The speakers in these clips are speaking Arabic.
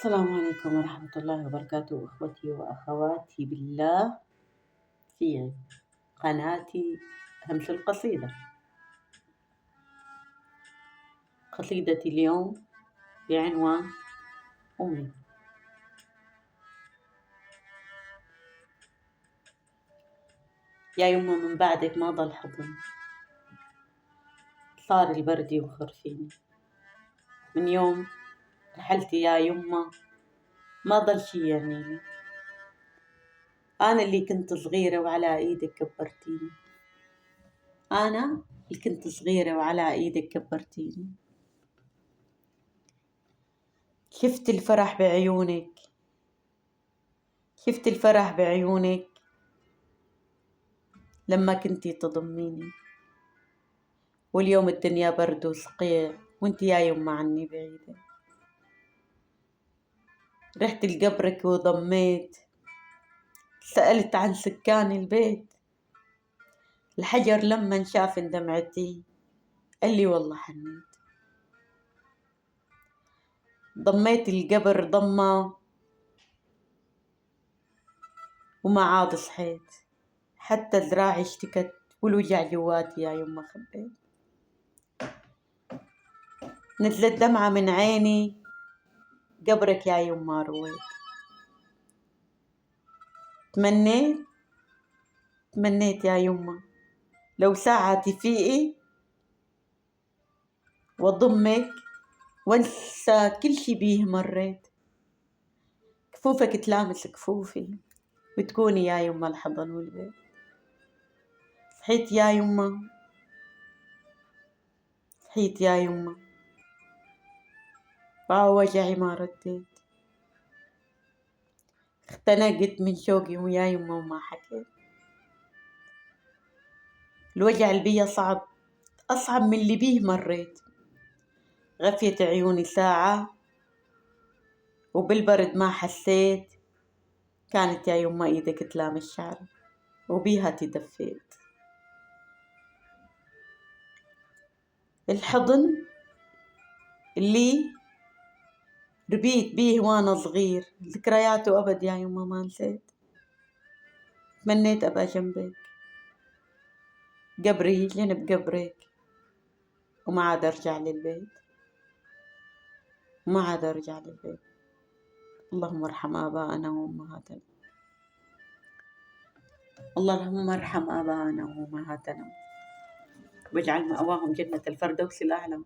السلام عليكم ورحمة الله وبركاته، أخوتي وأخواتي بالله في قناتي همس القصيدة. قصيدتي اليوم بعنوان أمي. يا يمه من بعدك ما ضل حضن، صار البرد يوخر فيني. من يوم رحلتي يا يمه ما ضل شي يعنيني. أنا اللي كنت صغيرة وعلى إيدك كبرتيني، أنا اللي كنت صغيرة وعلى إيدك كبرتيني. شفت الفرح بعيونك، شفت الفرح بعيونك لما كنتي تضميني. واليوم الدنيا برد وصقيع وانتي يا يمه عني بعيدة. رحت لقبرك وضميت، سألت عن سكان البيت. الحجر لما شاف دمعتي قال لي والله حنيت. ضميت القبر ضمة وما عاد صحيت، حتى ذراعي اشتكت والوجع جواتي يا يمه خبيت. نزلت دمعة من عيني قبرك يا يمه رويت. تمنيت يا يمه لو ساعة تفيقي وضمك وانسى كل شي بيه مريت. كفوفك تلامس كفوفي وتكوني يا يمه الحضن والبيت. صحيت يا يمه، صحيت يا يمه وجعي ما رديت. اختنقت من شوقي ويا يمه وما حكيت. الوجع اللي بيا صعب، أصعب من اللي بيه مريت. غفيت عيوني ساعة وبالبرد ما حسيت. كانت يا يمه ايدك تلامس شعري وبيها تدفيت. الحضن اللي ربيت بيه وانا صغير ذكرياته ابد يا يمه ما نسيت. تمنيت ابقى جنبك، قبري جنب قبرك وما عاد ارجع للبيت، وما عاد ارجع للبيت. اللهم ارحم آباءنا وأمهاتنا، اللهم ارحم آباءنا وأمهاتنا واجعل مأواهم جنة الفردوس الأعلى،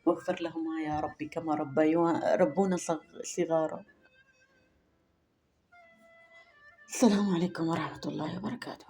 واغفر لهما يا ربي كما ربونا صغارا. السلام عليكم ورحمة الله وبركاته.